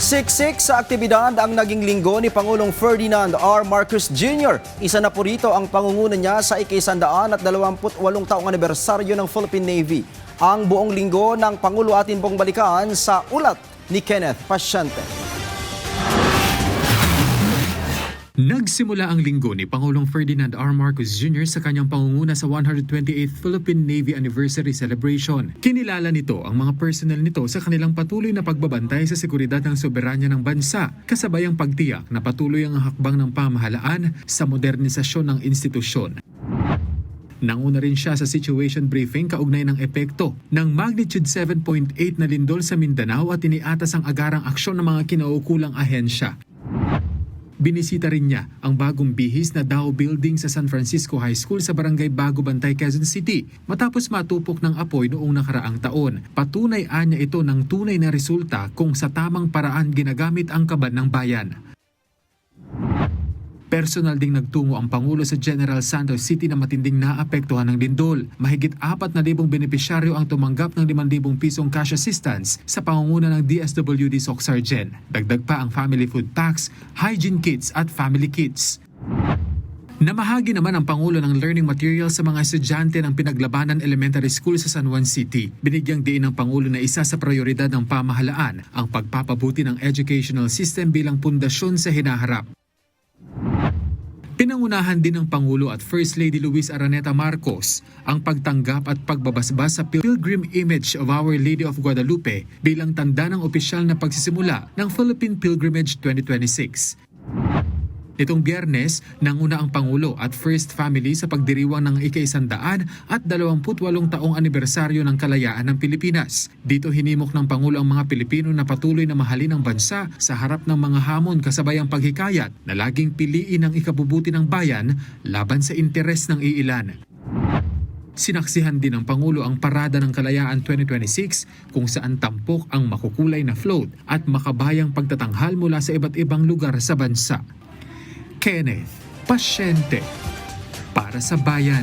Siksik sa aktibidad ang naging linggo ni Pangulong Ferdinand R. Marcos Jr. Isa na po rito ang pangunguna niya sa ika-128 taong anibersaryo ng Philippine Navy. Ang buong linggo ng Pangulo atin pong balikan sa ulat ni Kenneth Pasyente. Nagsimula ang linggo ni Pangulong Ferdinand R. Marcos Jr. sa kanyang pangunguna sa 128th Philippine Navy Anniversary Celebration. Kinilala nito ang mga personnel nito sa kanilang patuloy na pagbabantay sa seguridad ng soberanya ng bansa, kasabay ang pagtiyak na patuloy ang hakbang ng pamahalaan sa modernisasyon ng institusyon. Nanguna rin siya sa situation briefing kaugnay ng epekto ng magnitude 7.8 na lindol sa Mindanao at iniatas ang agarang aksyon ng mga kinaukulang ahensya. Binisita rin niya ang bagong bihis na Dow Building sa San Francisco High School sa Barangay Bago Bantay, Quezon City matapos matupok ng apoy noong nakaraang taon. Patunay anya ito ng tunay na resulta kung sa tamang paraan ginagamit ang kaban ng bayan. Personal ding nagtungo ang Pangulo sa General Santos City na matinding naapektuhan ng lindol. Mahigit 4,000 benepisyaryo ang tumanggap ng 5,000 pisong cash assistance sa pangunguna ng DSWD SOC Sergeant. Dagdag pa ang family food packs, hygiene kits at family kits. Namahagi naman ang Pangulo ng learning materials sa mga estudyante ng Pinaglabanan Elementary School sa San Juan City. Binigyang diin ng Pangulo na isa sa prioridad ng pamahalaan ang pagpapabuti ng educational system bilang pundasyon sa hinaharap. Pinangunahan din ng Pangulo at First Lady Luis Araneta Marcos ang pagtanggap at pagbabasbas sa Pilgrim Image of Our Lady of Guadalupe bilang tanda ng opisyal na pagsisimula ng Philippine Pilgrimage 2026. Nitong Biyernes, nanguna ang Pangulo at First Family sa pagdiriwang ng ika-128 taong anibersaryo ng kalayaan ng Pilipinas. Dito hinimok ng Pangulo ang mga Pilipino na patuloy na mahalin ang bansa sa harap ng mga hamon kasabay ang paghikayat na laging piliin ang ikabubuti ng bayan laban sa interes ng iilan. Sinaksihan din ng Pangulo ang Parada ng Kalayaan 2026 kung saan tampok ang makukulay na float at makabayang pagtatanghal mula sa iba't ibang lugar sa bansa. Kenneth Pasyente para sa bayan.